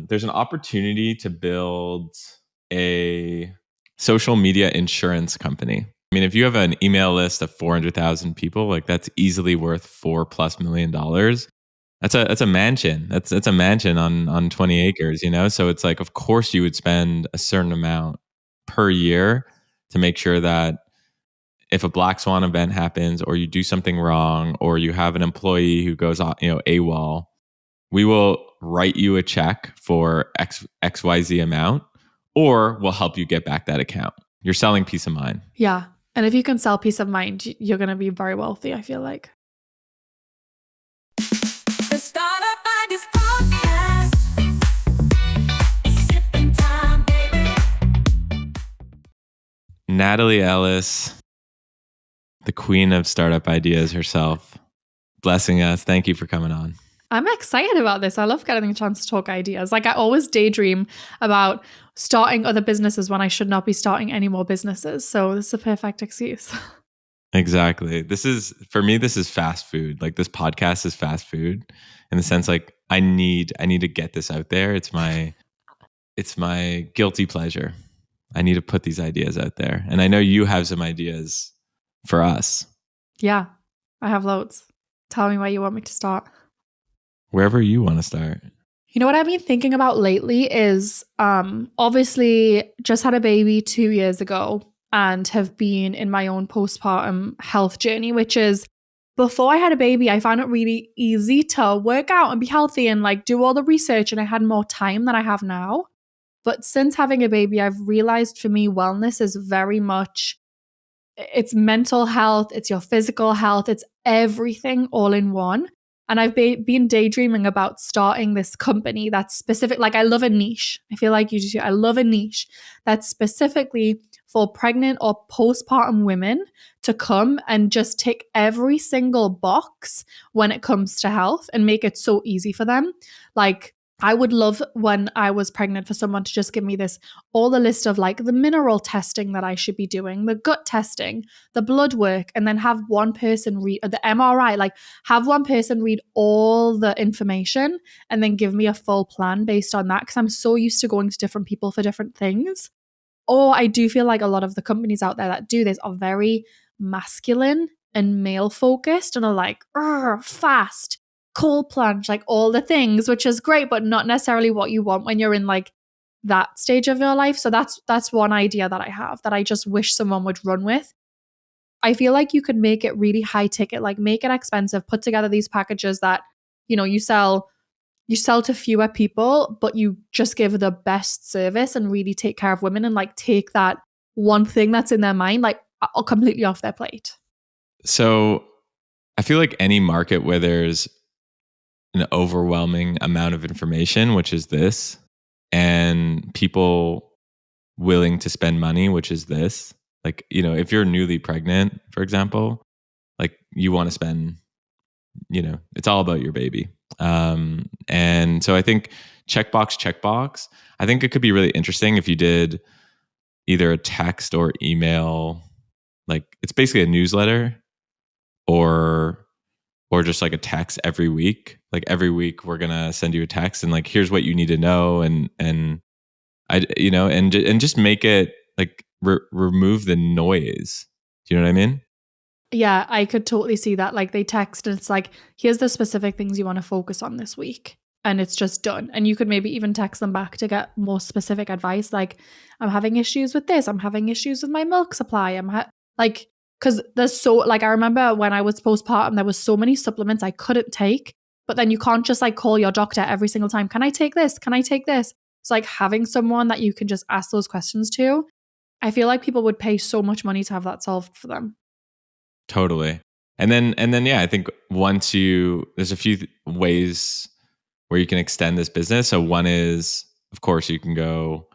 there's an opportunity to build a social media insurance company. I mean, if you have an email list of 400,000 people, like that's easily worth $4+ million. That's a mansion. That's a mansion on 20 acres, you know? So it's like, of course you would spend a certain amount per year to make sure that if a black swan event happens or you do something wrong or you have an employee who goes on, AWOL, we will write you a check for XYZ amount, or we'll help you get back that account. You're selling peace of mind. Yeah. And if you can sell peace of mind, you're going to be very wealthy, I feel like. The Startup Ideas Podcast. Sipping time, baby. Natalie Ellis, the queen of startup ideas herself, blessing us. Thank you for coming on. I'm excited about this. I love getting a chance to talk ideas. Like I always daydream about starting other businesses when I should not be starting any more businesses. So this is a perfect excuse. Exactly. For me, this is fast food. Like this podcast is fast food in the sense like I need to get this out there. It's my guilty pleasure. I need to put these ideas out there. And I know you have some ideas for us. Yeah, I have loads. Tell me where you want me to start. Wherever you want to start. You know what I've been thinking about lately is obviously just had a baby 2 years ago and have been in my own postpartum health journey, which is before I had a baby, I found it really easy to work out and be healthy and like do all the research, and I had more time than I have now. But since having a baby, I've realized for me, wellness is very much, it's mental health, it's your physical health, it's everything all in one. And I've been daydreaming about starting this company that's specific. Like I love a niche. I feel like you do too. I love a niche that's specifically for pregnant or postpartum women to come and just tick every single box when it comes to health and make it so easy for them. Like I would love when I was pregnant for someone to just give me all the list of like the mineral testing that I should be doing, the gut testing, the blood work, and then have one person read the MRI, like have one person read all the information and then give me a full plan based on that. Cause I'm so used to going to different people for different things. Or I do feel like a lot of the companies out there that do this are very masculine and male focused and are like, fast, cold plunge, like all the things, which is great, but not necessarily what you want when you're in like that stage of your life. So that's one idea that I have that I just wish someone would run with. I feel like you could make it really high ticket, like make it expensive, put together these packages that, you sell to fewer people, but you just give the best service and really take care of women and like take that one thing that's in their mind, like completely off their plate. So I feel like any market where there's an overwhelming amount of information, which is this, and people willing to spend money, which is this. Like, if you're newly pregnant, for example, like you want to spend, it's all about your baby. And so I think checkbox. I think it could be really interesting if you did either a text or email, like it's basically a newsletter or just like a text every week. Like every week we're going to send you a text and like, here's what you need to know. And just make it like remove the noise. Do you know what I mean? Yeah, I could totally see that. Like they text and it's like, here's the specific things you want to focus on this week. And it's just done. And you could maybe even text them back to get more specific advice. Like, I'm having issues with this. I'm having issues with my milk supply. Because there's I remember when I was postpartum, there was so many supplements I couldn't take. But then you can't just like call your doctor every single time. Can I take this? Can I take this? It's like having someone that you can just ask those questions to. I feel like people would pay so much money to have that solved for them. Totally. And then, yeah, I think there's a few ways where you can extend this business. So one is, of course, you can go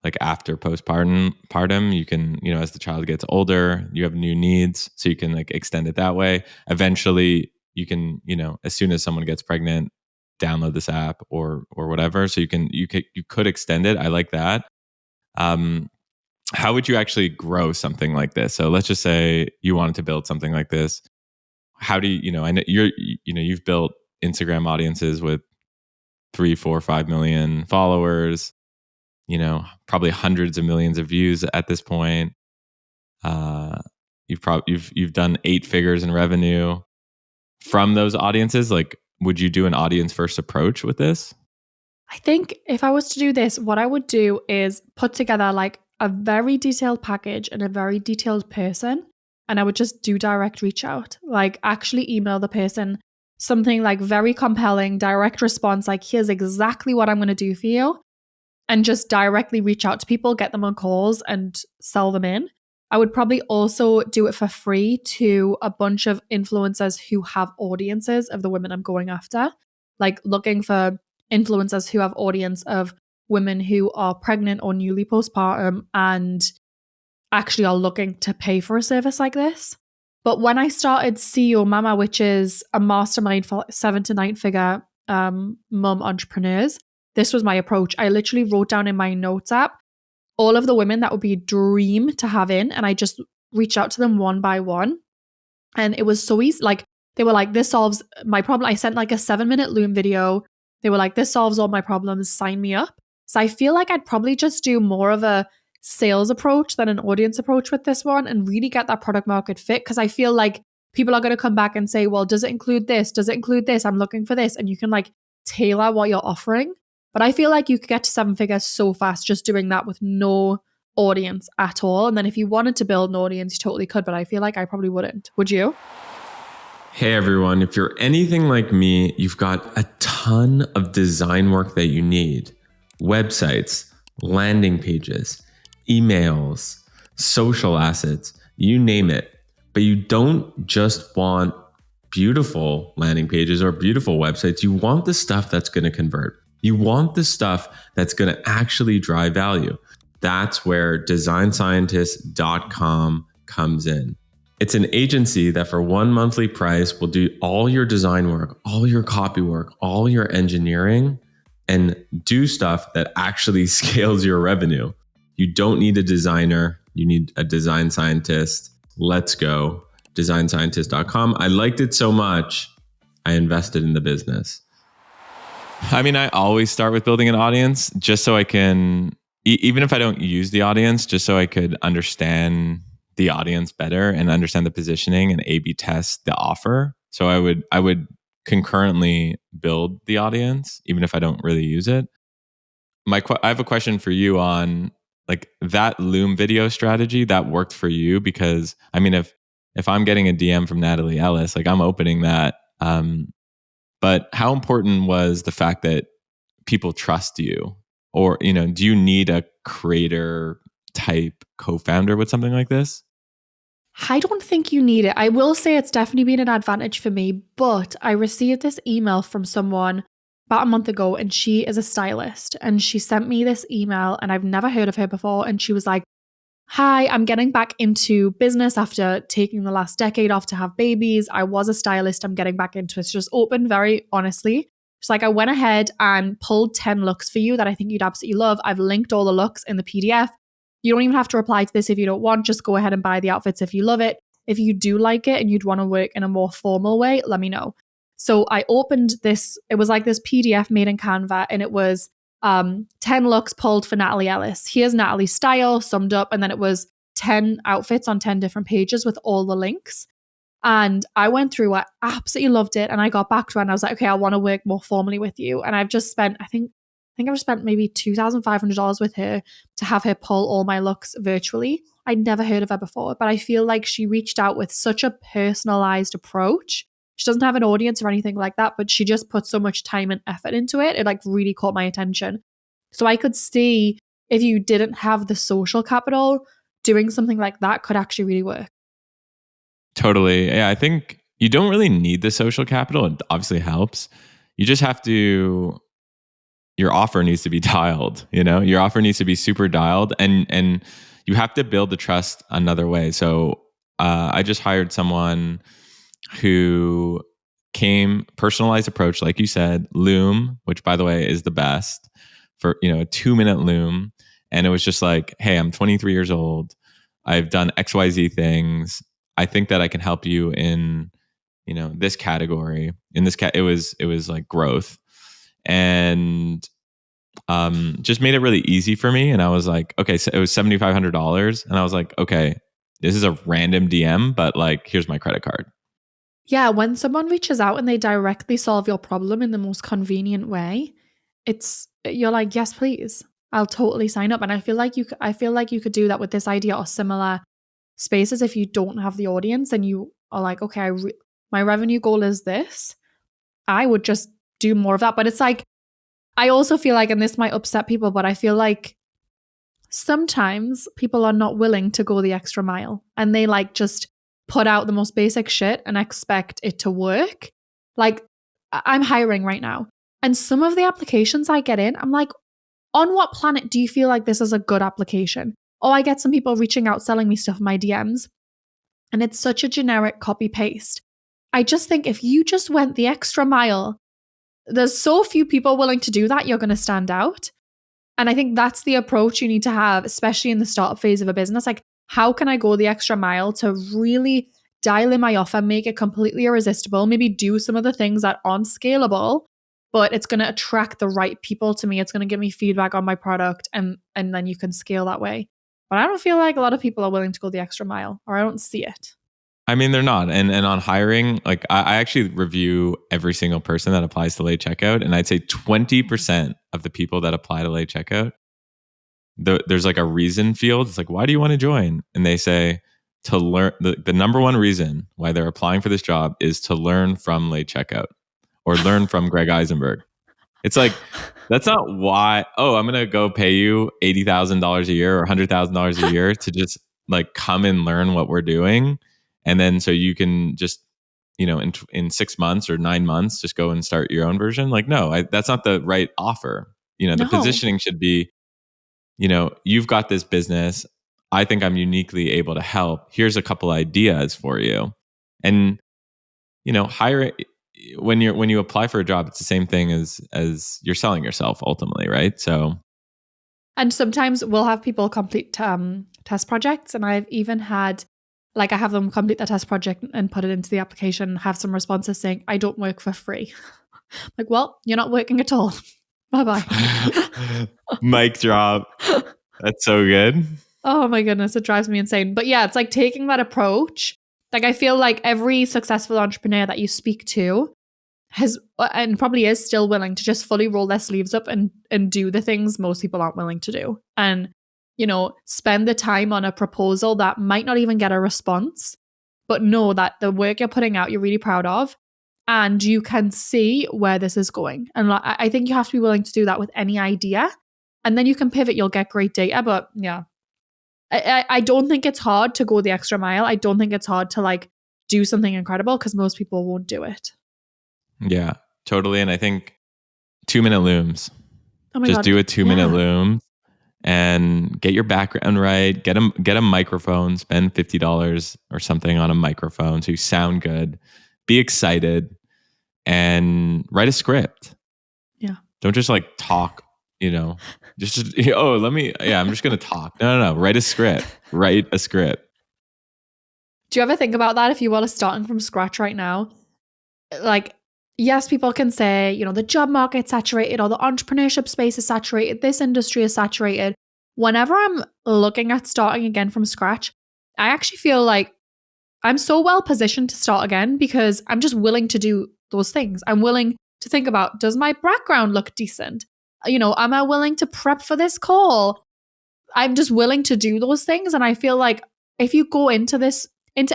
like after postpartum, you can, as the child gets older, you have new needs. So you can like extend it that way. Eventually you can, as soon as someone gets pregnant, download this app or whatever. So you could extend it. I like that. How would you actually grow something like this? So let's just say you wanted to build something like this. How do you, I know you've built Instagram audiences with 3, 4, 5 million followers, probably hundreds of millions of views at this point. You've done 8 figures in revenue from those audiences. Like, would you do an audience first approach with this? I think if I was to do this, what I would do is put together like a very detailed package and a very detailed person. And I would just do direct reach out, like actually email the person something like very compelling, direct response, like here's exactly what I'm going to do for you. And just directly reach out to people, get them on calls and sell them in. I would probably also do it for free to a bunch of influencers who have audiences of the women I'm going after, like looking for influencers who have audience of women who are pregnant or newly postpartum and actually are looking to pay for a service like this. But when I started CEO Mama, which is a mastermind for 7 to 9 figure mum entrepreneurs, this was my approach. I literally wrote down in my notes app all of the women that would be a dream to have in, and I just reached out to them one by one. And it was so easy. Like, they were like, this solves my problem. I sent like a 7-minute Loom video. They were like, this solves all my problems. Sign me up. So I feel like I'd probably just do more of a sales approach than an audience approach with this one and really get that product market fit. Because I feel like people are going to come back and say, well, does it include this? Does it include this? I'm looking for this. And you can like tailor what you're offering. But I feel like you could get to 7 figures so fast just doing that with no audience at all. And then if you wanted to build an audience, you totally could. But I feel like I probably wouldn't. Would you? Hey everyone, if you're anything like me, you've got a ton of design work that you need. Websites, landing pages, emails, social assets, you name it. But you don't just want beautiful landing pages or beautiful websites. You want the stuff that's going to convert. You want the stuff that's going to actually drive value. That's where designscientist.com comes in. It's an agency that for one monthly price will do all your design work, all your copy work, all your engineering, and do stuff that actually scales your revenue. You don't need a designer. You need a design scientist. Let's go. designscientist.com. I liked it so much, I invested in the business. I mean, I always start with building an audience just so I can, even if I don't use the audience, just so I could understand the audience better and understand the positioning and A/B test the offer. So I would concurrently build the audience, even if I don't really use it. I have a question for you on like that Loom video strategy that worked for you, because I mean, if I'm getting a DM from Natalie Ellis, like I'm opening that. But how important was the fact that people trust you? Or, do you need a creator type co-founder with something like this? I don't think you need it. I will say it's definitely been an advantage for me, but I received this email from someone about a month ago, and she is a stylist, and she sent me this email and I've never heard of her before. And she was like, hi, I'm getting back into business after taking the last decade off to have babies. I was a stylist. I'm getting back into it. She just opened very honestly. She's like, I went ahead and pulled 10 looks for you that I think you'd absolutely love. I've linked all the looks in the PDF. You don't even have to reply to this if you don't want. Just go ahead and buy the outfits if you love it. If you do like it and you'd want to work in a more formal way, let me know. So I opened this. It was like this PDF made in Canva, and it was 10 looks pulled for Natalie Ellis. Here's Natalie's style summed up. And then it was 10 outfits on 10 different pages with all the links. And I went through it, absolutely loved it. And I got back to her and I was like, okay, I want to work more formally with you. And I've just spent, I think I've spent maybe $2,500 with her to have her pull all my looks virtually. I'd never heard of her before, but I feel like she reached out with such a personalized approach. She doesn't have an audience or anything like that, but she just put so much time and effort into it. It like really caught my attention. So I could see if you didn't have the social capital, doing something like that could actually really work. Totally. Yeah, I think you don't really need the social capital. It obviously helps. You just have to, your offer needs to be dialed, your offer needs to be super dialed, and you have to build the trust another way. So I just hired someone who came personalized approach, like you said, Loom, which by the way is the best for, a 2-minute Loom. And it was just like, hey, I'm 23 years old. I've done XYZ things. I think that I can help you in, this category. In this it was like growth. and just made it really easy for me. And I was like, okay, so it was $7,500. And I was like, okay, this is a random DM, but like, here's my credit card. Yeah, when someone reaches out and they directly solve your problem in the most convenient way, you're like, yes, please, I'll totally sign up. And I feel like you could do that with this idea or similar spaces. If you don't have the audience and you are like, okay, my revenue goal is this, I would just do more of that. But it's like, I also feel like, and this might upset people, but I feel like sometimes people are not willing to go the extra mile and they like just put out the most basic shit and expect it to work. Like, I'm hiring right now, and some of the applications I get in, I'm like, on what planet do you feel like this is a good application? Oh, I get some people reaching out selling me stuff in my DMs, and it's such a generic copy paste. I just think if you just went the extra mile, there's so few people willing to do that, you're going to stand out. And I think that's the approach you need to have, especially in the startup phase of a business. Like, how can I go the extra mile to really dial in my offer, make it completely irresistible, maybe do some of the things that aren't scalable, but it's going to attract the right people to me. It's going to give me feedback on my product, and then you can scale that way. But I don't feel like a lot of people are willing to go the extra mile, or I don't see it. I mean, they're not. And on hiring, like I actually review every single person that applies to late checkout. And I'd say 20% of the people that apply to late checkout, there's like a reason field. It's like, why do you want to join? And they say to learn. The number one reason why they're applying for this job is to learn from late checkout or learn from Greg Isenberg. It's like, that's not why, oh, I'm going to go pay you $80,000 a year or $100,000 a year to just like come and learn what we're doing. And then so you can just, in 6 months or 9 months, just go and start your own version. Like, no, that's not the right offer. The No. positioning should be, you've got this business. I think I'm uniquely able to help. Here's a couple ideas for you. And, hire when you apply for a job, it's the same thing as you're selling yourself ultimately, right? So. And sometimes we'll have people complete test projects, and I've even had, I have them complete the test project and put it into the application, have some responses saying, I don't work for free. Like, well, you're not working at all. Bye-bye. Mic drop. That's so good. Oh my goodness, it drives me insane. But yeah, it's like taking that approach. Like, I feel like every successful entrepreneur that you speak to has, and probably is still willing to just fully roll their sleeves up and do the things most people aren't willing to do. And spend the time on a proposal that might not even get a response, but know that the work you're putting out, you're really proud of, and you can see where this is going. And I think you have to be willing to do that with any idea, and then you can pivot, you'll get great data. But yeah, I don't think it's hard to go the extra mile. I don't think it's hard to do something incredible, because most people won't do it. Yeah, totally. And I think 2-minute looms. Oh my God. Do a 2-minute Yeah. loom. And get your background right. Get a microphone. Spend $50 or something on a microphone so you sound good. Be excited, and write a script. Yeah. Don't just talk. Just I'm just gonna talk. No. Write a script. Write a script. Do you ever think about that if you were starting from scratch right now? Yes, people can say, the job market's saturated, or the entrepreneurship space is saturated, this industry is saturated. Whenever I'm looking at starting again from scratch, I actually feel like I'm so well positioned to start again, because I'm just willing to do those things. I'm willing to think about, does my background look decent? Am I willing to prep for this call? I'm just willing to do those things. And I feel like if you go into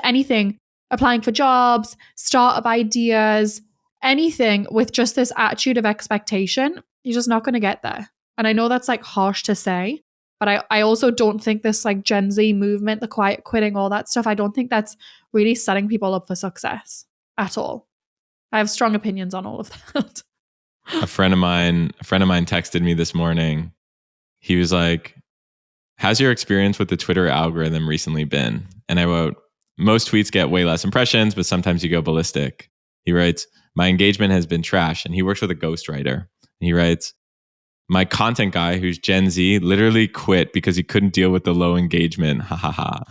anything, applying for jobs, startup ideas, anything with just this attitude of expectation, you're just not going to get there. And I know that's harsh to say, but I also don't think this Gen Z movement, the quiet quitting, all that stuff, I don't think that's really setting people up for success at all. I have strong opinions on all of that. A friend of mine texted me this morning. He was like, how's your experience with the Twitter algorithm recently been? And I wrote, most tweets get way less impressions, but sometimes you go ballistic. He writes, my engagement has been trash. And he works with a ghostwriter. He writes, my content guy, who's Gen Z, literally quit because he couldn't deal with the low engagement. Ha ha ha.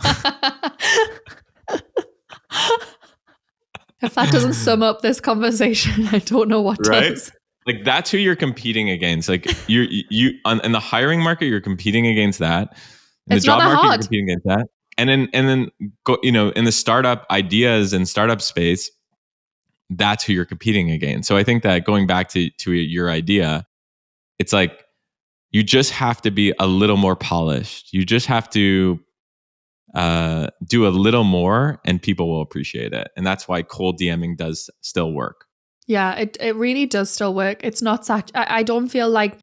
If that doesn't sum up this conversation, I don't know what right? does. Like that's who you're competing against. Like in the hiring market, you're competing against that. In It's the not job that market, you're hard. competing against that. And then go, in the startup ideas and startup space, that's who you're competing against. So I think that going back to your idea, it's like you just have to be a little more polished. You just have to do a little more, and people will appreciate it. And that's why cold DMing does still work. Yeah, it really does still work. It's not such, I don't feel like,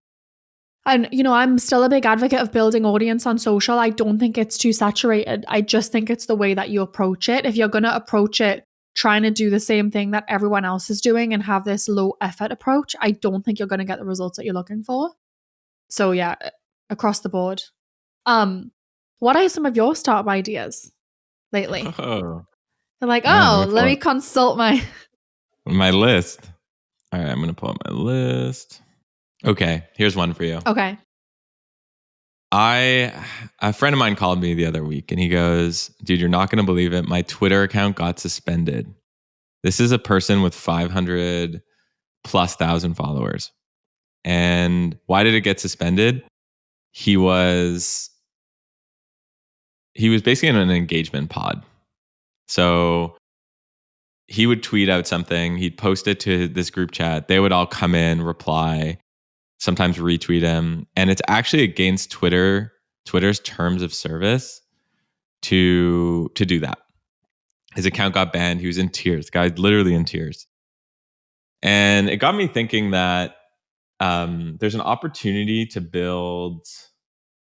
and I'm still a big advocate of building audience on social. I don't think it's too saturated. I just think it's the way that you approach it. If you're going to approach it trying to do the same thing that everyone else is doing and have this low effort approach, I don't think you're going to get the results that you're looking for. So yeah, across the board. What are some of your startup ideas lately? Oh, They're like, yeah, let me consult my list. All right, I'm going to pull up my list. Okay, here's one for you. Okay. A friend of mine called me the other week and he goes, dude, you're not going to believe it. My Twitter account got suspended. This is a person with 500 plus thousand followers. And why did it get suspended? He was basically in an engagement pod. So he would tweet out something, he'd post it to this group chat. They would all come in, reply, sometimes retweet him. And it's actually against Twitter's terms of service to do that. His account got banned. He was in tears. Guy's literally in tears. And it got me thinking that there's an opportunity to build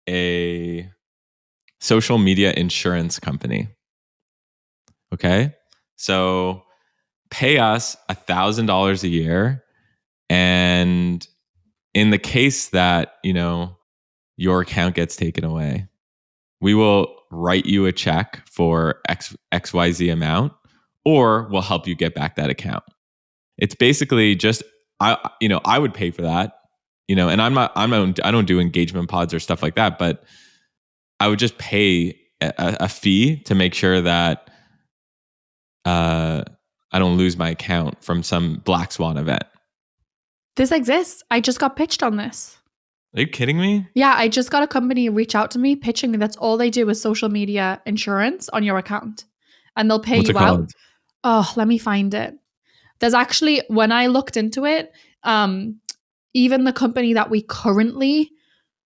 a social media insurance company. Okay. So pay us $1,000 a year. And in the case that, your account gets taken away, we will write you a check for XYZ amount, or we'll help you get back that account. It's basically just, I would pay for that, and I don't do engagement pods or stuff like that, but I would just pay a fee to make sure that I don't lose my account from some black swan event. This exists. I just got pitched on this. Are you kidding me? Yeah, I just got a company reach out to me pitching me. That's all they do is social media insurance on your account. And they'll pay What's you it out. called? Oh, let me find it. There's actually, when I looked into it, even the company that we currently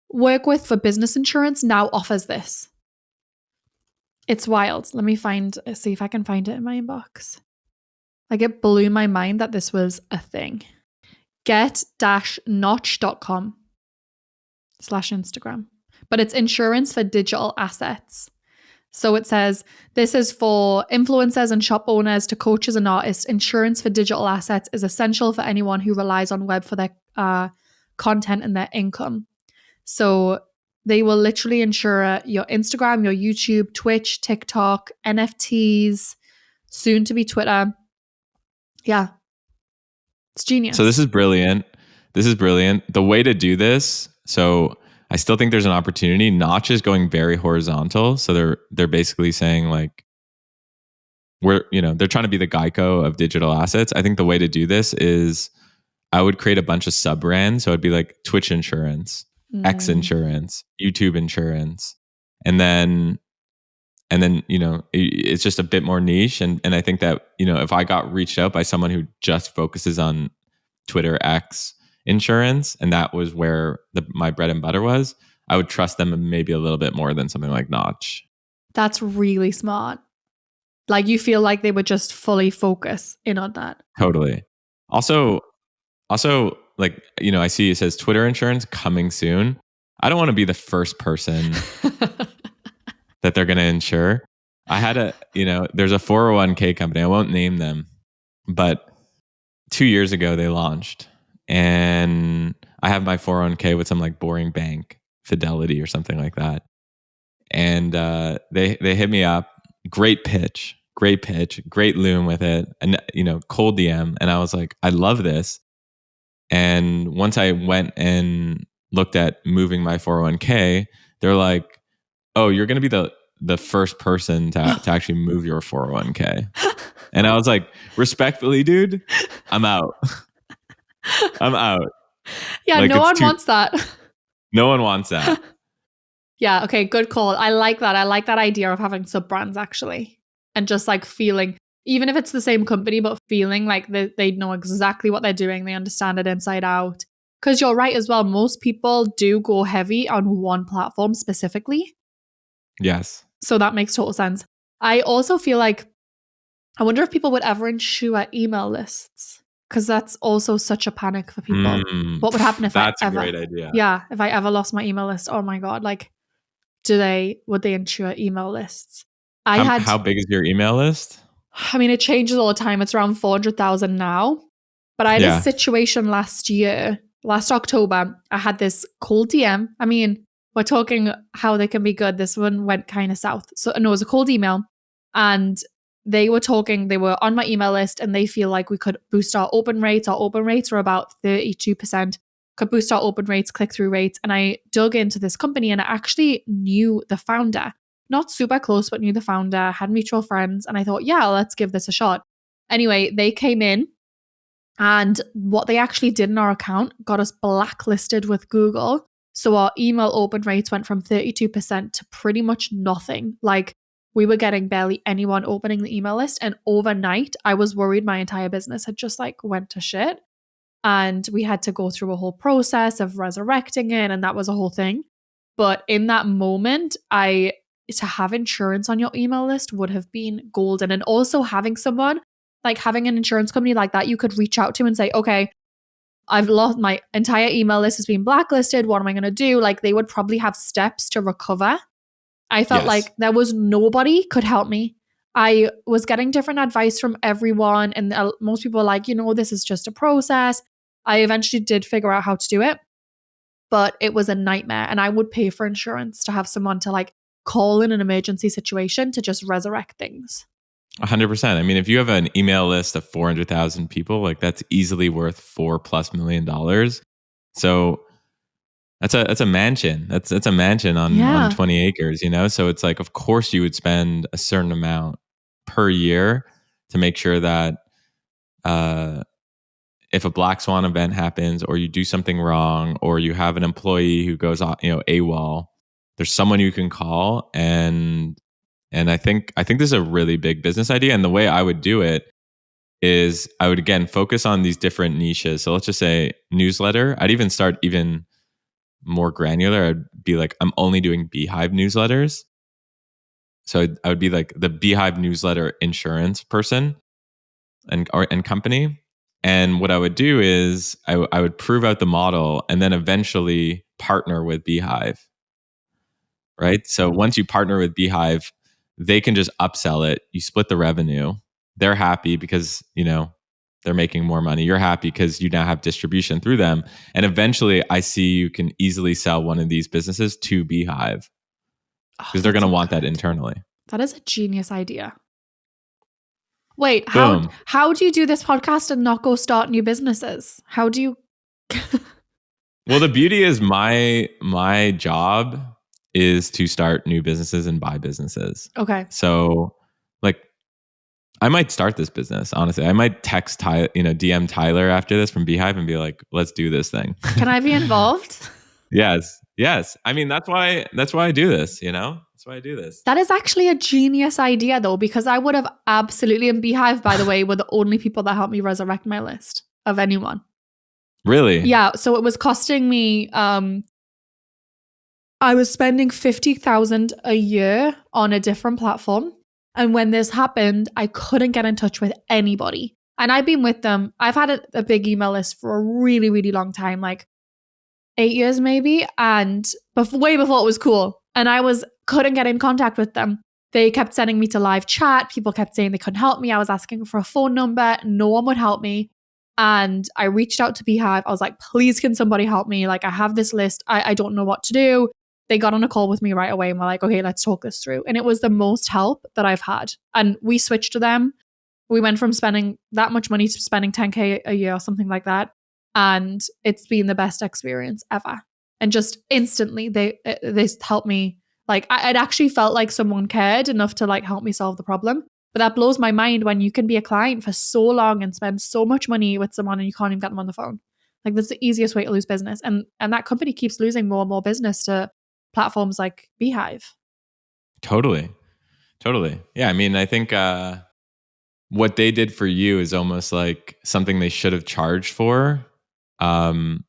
work with for business insurance now offers this. It's wild. Let me see if I can find it in my inbox. Like, it blew my mind that this was a thing. get-notch.com/Instagram. But it's insurance for digital assets. So it says, this is for influencers and shop owners to coaches and artists. Insurance for digital assets is essential for anyone who relies on web for their content and their income. So they will literally insure your Instagram, your YouTube, Twitch, TikTok, NFTs, soon to be Twitter. Yeah. It's genius. So this is brilliant. The way to do this, so I still think there's an opportunity. Notch is going very horizontal. So they're basically saying like, they're trying to be the Geico of digital assets. I think the way to do this is I would create a bunch of sub brands. So it'd be like Twitch insurance, X insurance, YouTube insurance. And then it's just a bit more niche. And I think that, if I got reached out by someone who just focuses on Twitter X insurance, and that was where my bread and butter was, I would trust them maybe a little bit more than something like Notch. That's really smart. Like, you feel like they would just fully focus in on that. Totally. Also, like, I see it says Twitter insurance coming soon. I don't want to be the first person that they're going to insure. I had there's a 401k company. I won't name them, but 2 years ago they launched, and I have my 401k with some like boring bank, Fidelity or something like that. And they hit me up. Great pitch, great loom with it, and cold DM. And I was like, I love this. And once I went and looked at moving my 401k, they're like, oh, you're going to be the first person to actually move your 401k. And I was like, respectfully, dude, I'm out. I'm out. Yeah, Like no it's one too. wants that. No one wants that. Yeah, okay, good call. I like that. I like that idea of having sub brands actually. And just like feeling, even if it's the same company, but feeling like they know exactly what they're doing. They understand it inside out. Because you're right as well. Most people do go heavy on one platform specifically. Yes. So that makes total sense. I also feel like, I wonder if people would ever insure email lists. Because that's also such a panic for people. What would happen if That's I a ever, great idea. yeah, if I ever lost my email list? Oh my God. Like, would they insure email lists? How big is your email list? I mean, it changes all the time. It's around 400,000 now. But I had a Yeah. situation last October. I had this cold DM. I mean, we're talking how they can be good. This one went kind of south. So, no, it was a cold email. And they were on my email list and they feel like we could boost our open rates. Our open rates are about 32%. Could boost our open rates, click through rates. And I dug into this company and I actually knew the founder. Not super close, but knew the founder, had mutual friends. And I thought, yeah, let's give this a shot. Anyway, they came in and what they actually did in our account got us blacklisted with Google. So our email open rates went from 32% to pretty much nothing. Like we were getting barely anyone opening the email list. And overnight, I was worried my entire business had just like went to shit. And we had to go through a whole process of resurrecting it. And that was a whole thing. But in that moment, to have insurance on your email list would have been golden. And also having someone, like having an insurance company like that, you could reach out to and say, okay, I've lost my entire email list has been blacklisted. What am I going to do? Like they would probably have steps to recover. I felt like there was nobody could help me. I was getting different advice from everyone. And most people were like, this is just a process. I eventually did figure out how to do it, but it was a nightmare. And I would pay for insurance to have someone to like call in an emergency situation to just resurrect things. 100%. I mean, if you have an email list of 400,000 people, like that's easily worth $4+ million. So that's a mansion. That's a mansion on 20 acres, So it's like, of course you would spend a certain amount per year to make sure that if a black swan event happens or you do something wrong or you have an employee who goes on, AWOL, there's someone you can call. And I think this is a really big business idea. And the way I would do it is I would, again, focus on these different niches. So let's just say newsletter. I'd even start even more granular. I'd be like, I'm only doing Beehive newsletters. So I would be like the Beehive newsletter insurance person and company. And what I would do is I would prove out the model and then eventually partner with Beehive. Right. So once you partner with Beehive, they can just upsell it. You split the revenue. They're happy because, they're making more money. You're happy because you now have distribution through them. And eventually I see you can easily sell one of these businesses to Beehive because they're going to want that internally. That is a genius idea. Wait, Boom. how do you do this podcast and not go start new businesses? How do you? Well, the beauty is my job is to start new businesses and buy businesses. Okay. So like I might start this business, honestly. I might text DM Tyler after this from Beehive and be like, let's do this thing. Can I be involved? Yes. I mean, that's why I do this, That's why I do this. That is actually a genius idea though, because I would have absolutely, and Beehive, by the way, were the only people that helped me resurrect my list of anyone. Really? Yeah. So it was costing me, I was spending 50,000 a year on a different platform. And when this happened, I couldn't get in touch with anybody. And I've been with them. I've had a big email list for a really, really long time, like 8 years maybe. And way before it was cool. And couldn't get in contact with them. They kept sending me to live chat. People kept saying they couldn't help me. I was asking for a phone number. No one would help me. And I reached out to Beehive. I was like, please, can somebody help me? Like, I have this list. I don't know what to do. They got on a call with me right away and were like, okay, let's talk this through. And it was the most help that I've had. And we switched to them. We went from spending that much money to spending 10K a year or something like that. And it's been the best experience ever. And just instantly, they helped me. Like, I'd actually felt like someone cared enough to like help me solve the problem. But that blows my mind when you can be a client for so long and spend so much money with someone and you can't even get them on the phone. Like that's the easiest way to lose business. And that company keeps losing more and more business to platforms like Beehive. Totally. Yeah, I mean, I think what they did for you is almost like something they should have charged for, um,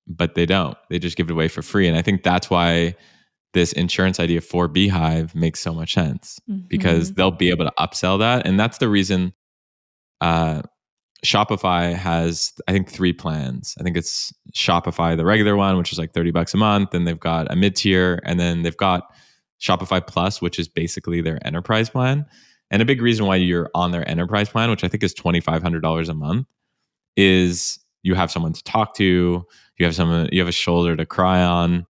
but they don't. They just give it away for free. And I think that's why this insurance idea for Beehive makes so much sense, because Mhm. they'll be able to upsell that. And that's the reason uh, Shopify has, I think, 3 plans. I think it's Shopify, the regular one, which is like $30 a month. Then they've got a mid tier, and then they've got Shopify Plus, which is basically their enterprise plan. And a big reason why you're on their enterprise plan, which I think is $2,500 a month, is you have someone to talk to, you have a shoulder to cry on,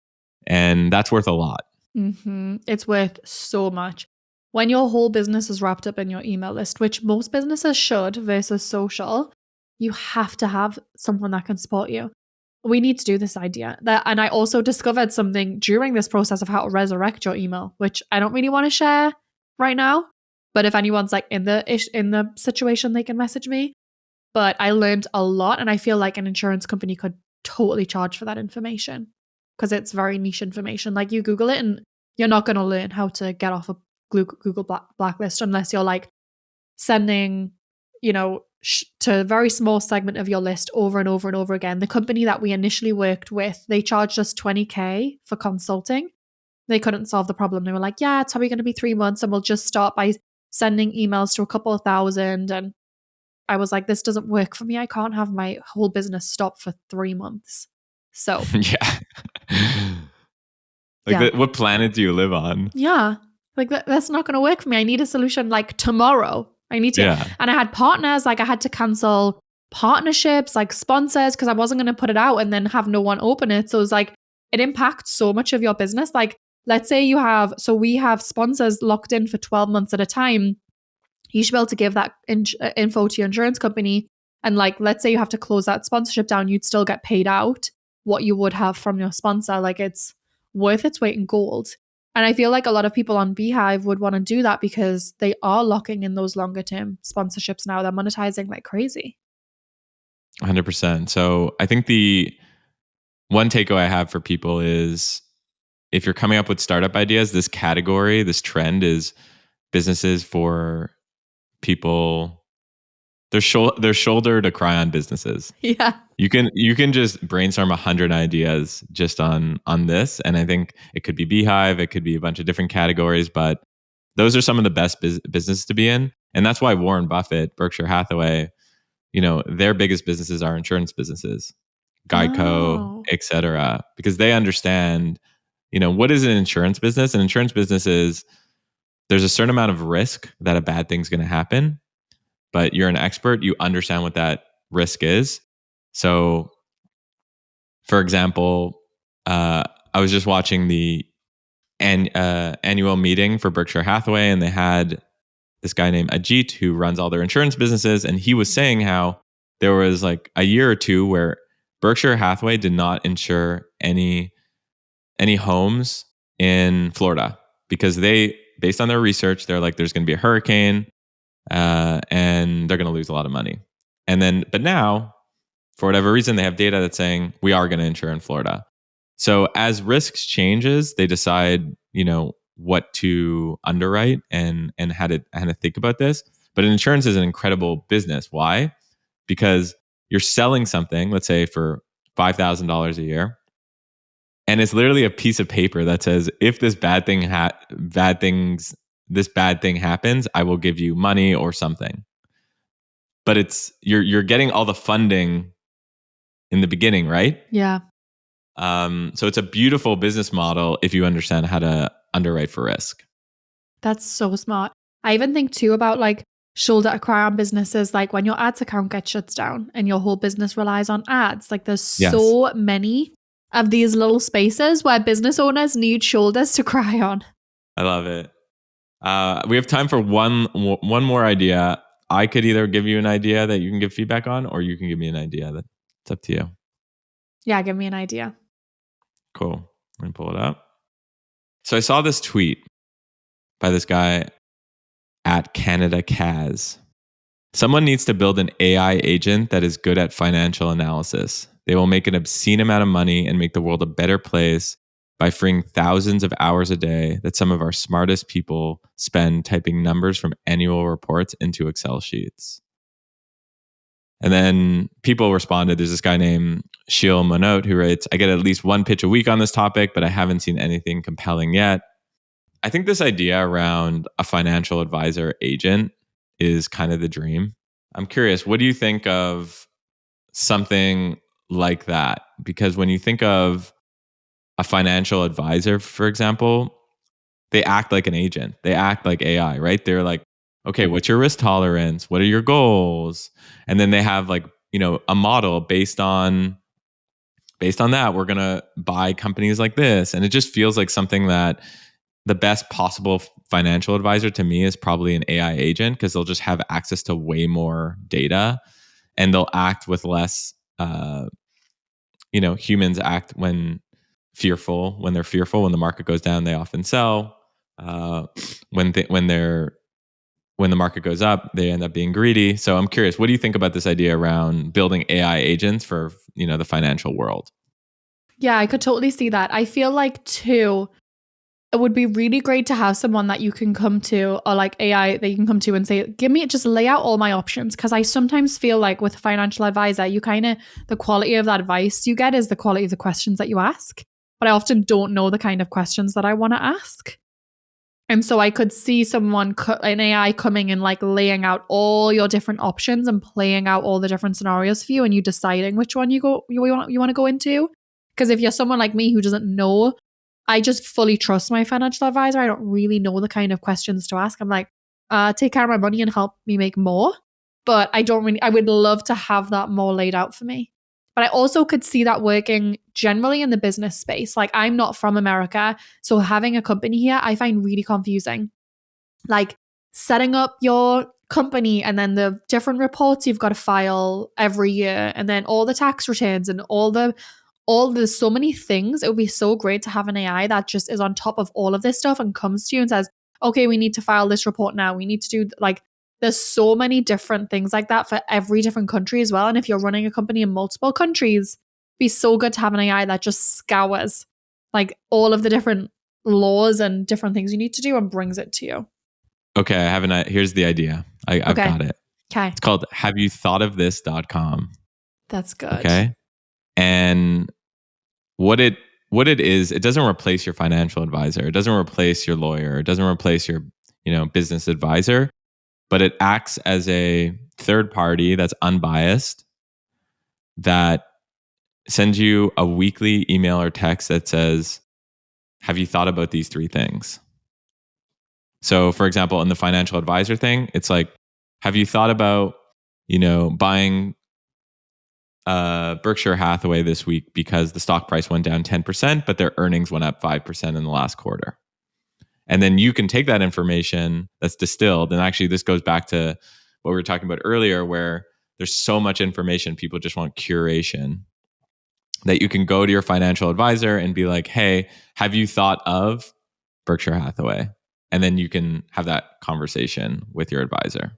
and that's worth a lot. It's worth so much. When your whole business is wrapped up in your email list, which most businesses should versus social, you have to have someone that can support you. We need to do this idea. And I also discovered something during this process of how to resurrect your email, which I don't really want to share right now. But if anyone's like in the situation, they can message me. But I learned a lot, and I feel like an insurance company could totally charge for that information because it's very niche information. Like you Google it, and you're not going to learn how to get off a Google blacklist unless you're like sending, to a very small segment of your list over and over and over again. The company that we initially worked with, they charged us $20,000 for consulting. They couldn't solve the problem. They were like, yeah, it's probably going to be 3 months, and we'll just start by sending emails to a couple of thousand. And I was like, this doesn't work for me. I can't have my whole business stop for 3 months. So Yeah. yeah. What planet do you live on? Yeah. Like that's not going to work for me. I need a solution like tomorrow. I need to. Yeah. And I had partners, like I had to cancel partnerships, like sponsors, because I wasn't going to put it out and then have no one open it. So it was like, it impacts so much of your business. Like, let's say we have sponsors locked in for 12 months at a time. You should be able to give that info to your insurance company. And like, let's say you have to close that sponsorship down, you'd still get paid out what you would have from your sponsor. Like it's worth its weight in gold. And I feel like a lot of people on Beehive would want to do that because they are locking in those longer term sponsorships now. They're monetizing like crazy. 100%. So I think the one takeaway I have for people is, if you're coming up with startup ideas, this category, this trend is businesses for people, their shoulder to cry on businesses. Yeah. You can just brainstorm 100 ideas just on this, and I think it could be Beehive, it could be a bunch of different categories, but those are some of the best businesses to be in, and that's why Warren Buffett, Berkshire Hathaway, their biggest businesses are insurance businesses, Geico, Oh. etc., because they understand, what is an insurance business? An insurance business is, there's a certain amount of risk that a bad thing's going to happen, but you're an expert, you understand what that risk is. So, for example, I was just watching the annual meeting for Berkshire Hathaway, and they had this guy named Ajit who runs all their insurance businesses, and he was saying how there was like a year or two where Berkshire Hathaway did not insure any homes in Florida, because based on their research, they're like, there's going to be a hurricane, and they're going to lose a lot of money. But now, for whatever reason, they have data that's saying we are going to insure in Florida. So as risks changes, they decide, what to underwrite and how to think about this. But insurance is an incredible business. Why? Because you're selling something, let's say for $5,000 a year, and it's literally a piece of paper that says, if this bad thing happens, I will give you money or something. But you're getting all the funding in the beginning, right? Yeah. So it's a beautiful business model if you understand how to underwrite for risk. That's so smart. I even think too about like shoulder to cry on businesses, like when your ads account gets shut down and your whole business relies on ads. Like there's so many of these little spaces where business owners need shoulders to cry on. I love it. We have time for one more idea. I could either give you an idea that you can give feedback on, or you can give me an idea. It's up to you. Yeah, give me an idea. Cool. Let me pull it up. So I saw this tweet by this guy at Canada Kaz. Someone needs to build an AI agent that is good at financial analysis. They will make an obscene amount of money and make the world a better place by freeing thousands of hours a day that some of our smartest people spend typing numbers from annual reports into Excel sheets. And then people responded. There's this guy named Sheil Monot who writes, I get at least one pitch a week on this topic, but I haven't seen anything compelling yet. I think this idea around a financial advisor agent is kind of the dream. I'm curious, what do you think of something like that? Because when you think of a financial advisor, for example, they act like an agent. They act like AI, right? They're like, okay, what's your risk tolerance? What are your goals? And then they have like, a model based on that, we're going to buy companies like this. And it just feels like something that the best possible financial advisor to me is probably an AI agent, because they'll just have access to way more data and they'll act with less, humans act when they're fearful. When the market goes down, they often sell. When the market goes up, they end up being greedy. So I'm curious, what do you think about this idea around building AI agents for, the financial world? Yeah, I could totally see that. I feel like too, it would be really great to have someone that you can come to, or like AI that you can come to and say, just lay out all my options. Cause I sometimes feel like with a financial advisor, the quality of that advice you get is the quality of the questions that you ask. But I often don't know the kind of questions that I want to ask. And so I could see an AI coming and like laying out all your different options and playing out all the different scenarios for you, and you deciding which one you want to go into. Because if you're someone like me who doesn't know, I just fully trust my financial advisor. I don't really know the kind of questions to ask. I'm like, take care of my money and help me make more. But I would love to have that more laid out for me. But I also could see that working generally in the business space. Like, I'm not from America, so having a company here, I find really confusing. Like setting up your company and then the different reports you've got to file every year, and then all the tax returns and there's so many things. It would be so great to have an AI that just is on top of all of this stuff and comes to you and says, okay, we need to file this report now. We need to do there's so many different things like that for every different country as well. And if you're running a company in multiple countries, it'd be so good to have an AI that just scours like all of the different laws and different things you need to do and brings it to you. Okay, here's the idea. I've got it. Okay. It's called haveyouthoughtofthis.com. That's good. Okay. And what it is, it doesn't replace your financial advisor. It doesn't replace your lawyer. It doesn't replace your, business advisor, but it acts as a third party that's unbiased, that sends you a weekly email or text that says, have you thought about these 3 things? So for example, in the financial advisor thing, it's like, have you thought about, buying Berkshire Hathaway this week because the stock price went down 10%, but their earnings went up 5% in the last quarter? And then you can take that information that's distilled. And actually, this goes back to what we were talking about earlier, where there's so much information, people just want curation, that you can go to your financial advisor and be like, hey, have you thought of Berkshire Hathaway? And then you can have that conversation with your advisor.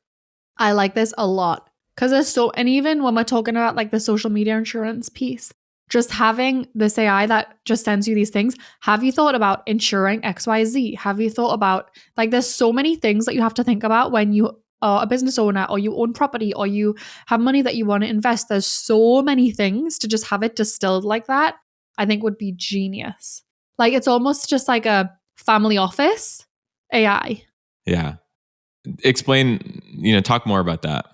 I like this a lot. Because and even when we're talking about like the social media insurance piece, just having this AI that just sends you these things. Have you thought about insuring XYZ? Have you thought about, there's so many things that you have to think about when you are a business owner, or you own property, or you have money that you want to invest. There's so many things. To just have it distilled like that, I think would be genius. Like, it's almost just like a family office AI. Yeah. Explain, talk more about that.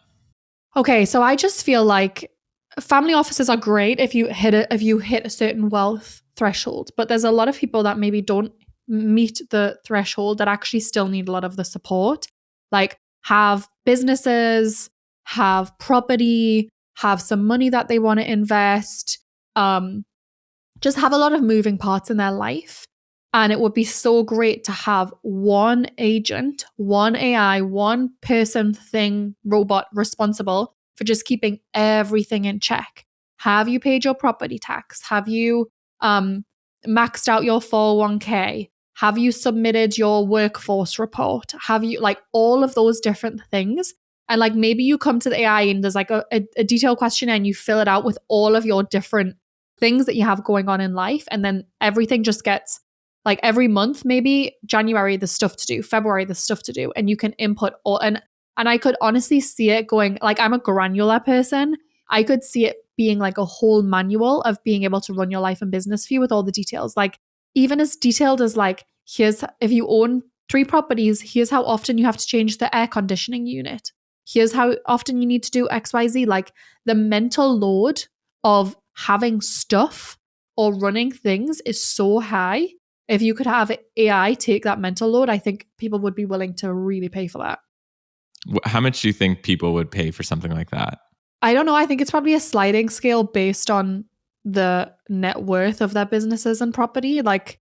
Okay, so I just feel like family offices are great if you hit a certain wealth threshold, but there's a lot of people that maybe don't meet the threshold that actually still need a lot of the support. Like, have businesses, have property, have some money that they want to invest, just have a lot of moving parts in their life. And it would be so great to have one agent, one AI, one person, thing, robot responsible for just keeping everything in check. Have you paid your property tax? Have you maxed out your 401k? Have you submitted your workforce report? Have you, all of those different things? And like maybe you come to the AI and there's like a detailed questionnaire and you fill it out with all of your different things that you have going on in life. And then everything just gets like every month, maybe January, there's stuff to do, February, there's stuff to do. And you can input all, and I could honestly see it going, like I'm a granular person. I could see it being like a whole manual of being able to run your life and business for you with all the details. Like even as detailed as like, here's if you own 3 properties, here's how often you have to change the air conditioning unit. Here's how often you need to do XYZ. Like the mental load of having stuff or running things is so high. If you could have AI take that mental load, I think people would be willing to really pay for that. How much do you think people would pay for something like that? I don't know. I think it's probably a sliding scale based on the net worth of their businesses and property. Like,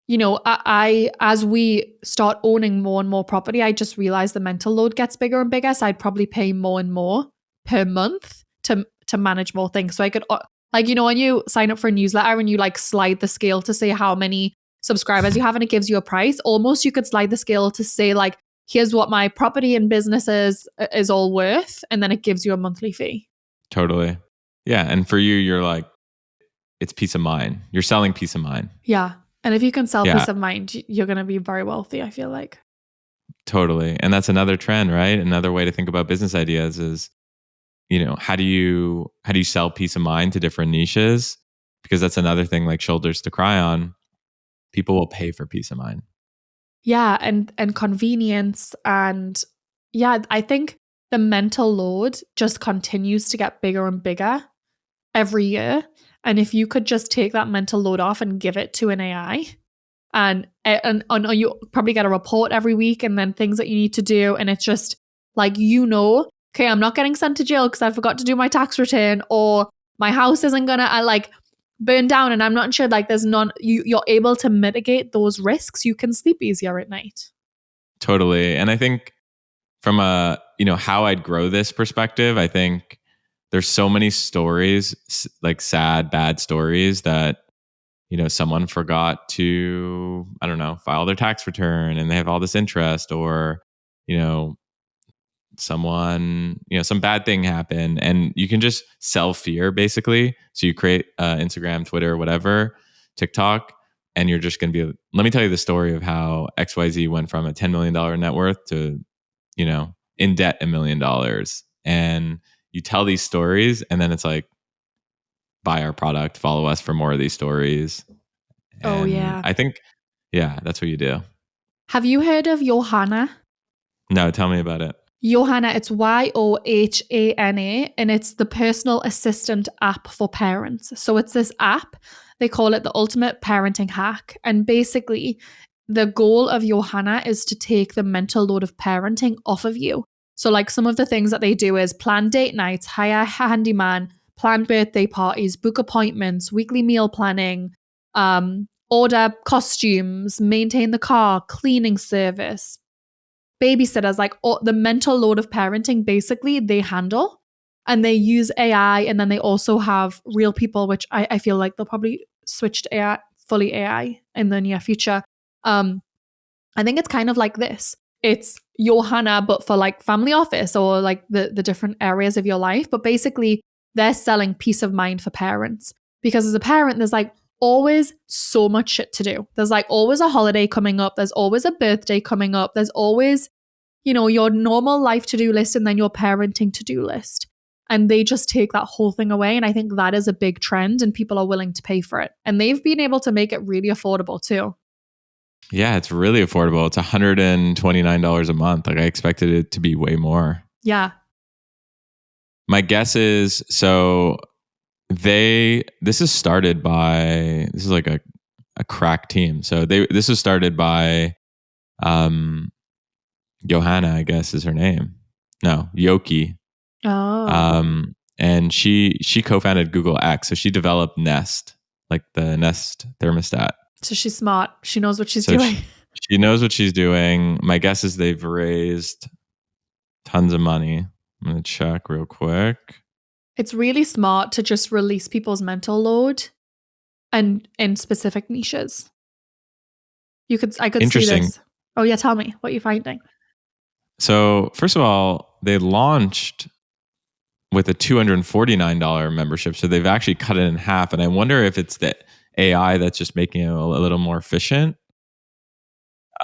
you know, I as we start owning more and more property, I just realized the mental load gets bigger and bigger. So I'd probably pay more and more per month to manage more things. So I could, like, you know, when you sign up for a newsletter and you like slide the scale to say how many subscribers you have and it gives you a price, almost you could slide the scale to say like, here's what my property and business is all worth. And then it gives you a monthly fee. Totally. Yeah. And for you, you're like, it's peace of mind. You're selling peace of mind. Yeah. And if you can sell Yeah. peace of mind, you're going to be very wealthy, I feel like. Totally. And that's another trend, right? Another way to think about business ideas is, you know, how do you sell peace of mind to different niches? Because that's another thing, like shoulders to cry on. People will pay for peace of mind. Yeah, and convenience, and yeah, I think the mental load just continues to get bigger and bigger every year. And if you could just take that mental load off and give it to an AI, and you probably get a report every week and then things that you need to do, and it's just like, you know, okay, I'm not getting sent to jail because I forgot to do my tax return, or my house isn't gonna like burn down and I'm not sure, like there's none, you're able to mitigate those risks. You can sleep easier at night. Totally. And I think from a, you know, how I'd grow this perspective, I think there's so many stories, like sad, bad stories that, you know, someone forgot to, I don't know, file their tax return and they have all this interest, or, you know, someone, you know, some bad thing happened, and you can just sell fear basically. So you create Instagram, Twitter, whatever, TikTok, and you're just going to be, let me tell you the story of how XYZ went from a $10 million net worth to, you know, in debt $1 million. And you tell these stories, and then it's like, buy our product, follow us for more of these stories. Oh, And yeah. I think, yeah, that's what you do. Have you heard of Johanna? No, tell me about it. Johanna, it's Yohana, and it's the personal assistant app for parents. So it's this app, they call it the ultimate parenting hack. And basically, the goal of Johanna is to take the mental load of parenting off of you. So, like, some of the things that they do is plan date nights, hire a handyman, plan birthday parties, book appointments, weekly meal planning, order costumes, maintain the car, cleaning service, babysitters, like all, the mental load of parenting, basically they handle, and they use AI. And then they also have real people, which I feel like they'll probably switch to AI, fully AI in the near future. I think it's kind of like this. It's Johanna, but for like family office or like the different areas of your life. But basically they're selling peace of mind for parents, because as a parent, there's like always so much shit to do. There's like always a holiday coming up. There's always a birthday coming up. There's always, you know, your normal life to-do list and then your parenting to-do list. And they just take that whole thing away. And I think that is a big trend and people are willing to pay for it. And they've been able to make it really affordable too. Yeah, it's really affordable. It's $129 a month. Like I expected it to be way more. Yeah. My guess is, so this is started by, this is like a crack team. So this was started by Johanna, I guess is her name. No, Yoki. Oh. And she co-founded Google X. So she developed Nest, like the Nest thermostat. So she's smart. She knows what she's doing. She knows what she's doing. My guess is they've raised tons of money. I'm going to check real quick. It's really smart to just release people's mental load and in specific niches. I could see Interesting. this. Oh yeah, tell me what you're finding. So first of all, they launched with a $249 membership. So they've actually cut it in half. And I wonder if it's the AI that's just making it a little more efficient.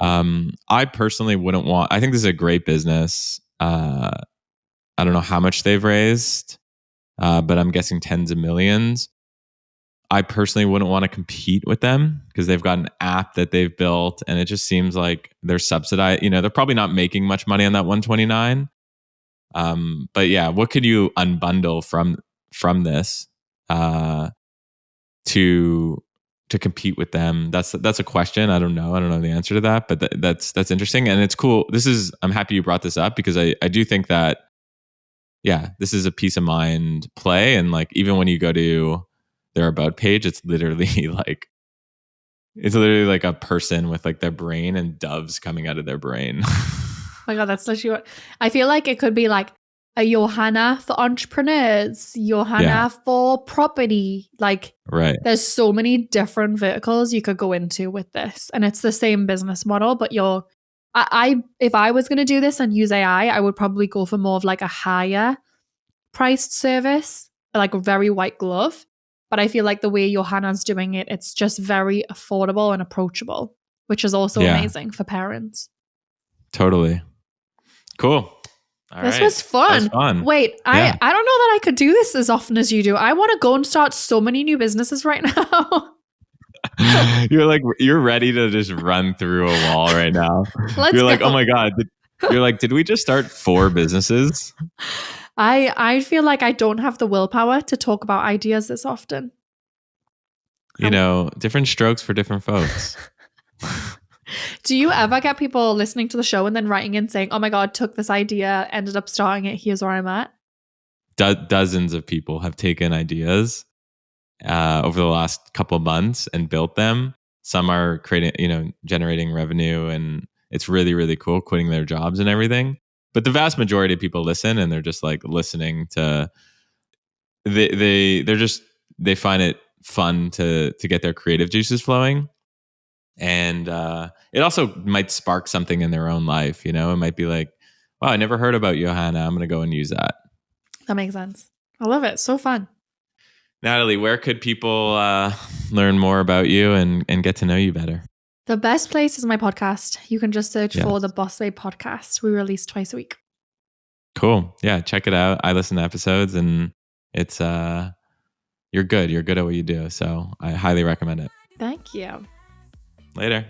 I personally wouldn't want, I think this is a great business. I don't know how much they've raised, but I'm guessing tens of millions. I personally wouldn't want to compete with them because they've got an app that they've built and it just seems like they're subsidized. They're probably not making much money on that 129. But yeah, what could you unbundle from this to compete with them? That's a question. I don't know the answer to that, but that's interesting and it's cool. I'm happy you brought this up because I do think that this is a peace of mind play, and like even when you go to their about page, it's literally like a person with like their brain and doves coming out of their brain. Oh my God, that's literally what I feel like. It could be like a Johanna for entrepreneurs, Johanna for property. Like, right. There's so many different verticals you could go into with this, and it's the same business model. But if I was going to do this and use AI, I would probably go for more of like a higher priced service, like a very white glove. But I feel like the way Johanna's doing it, it's just very affordable and approachable, which is also amazing for parents. Totally. Cool. This was fun. That was fun. Wait, I don't know that I could do this as often as you do. I want to go and start so many new businesses right now. You're ready to just run through a wall right now. Let's you're like, go. oh my God. Did we just start 4 businesses? I feel like I don't have the willpower to talk about ideas this often. Different strokes for different folks. Do you ever get people listening to the show and then writing in saying, oh my God, took this idea, ended up starting it, here's where I'm at? Dozens of people have taken ideas over the last couple of months and built them. Some are creating, generating revenue, and it's really, really cool, quitting their jobs and everything. But the vast majority of people listen and they're just like listening to, they find it fun to get their creative juices flowing. And it also might spark something in their own life. It might be like, wow, I never heard about Johanna. I'm going to go and use that. That makes sense. I love it. So fun. Natalie, where could people learn more about you and get to know you better? The best place is my podcast. You can just search for the Boss Babe podcast. We release twice a week. Cool. Yeah, check it out. I listen to episodes and it's you're good. You're good at what you do. So I highly recommend it. Thank you. Later.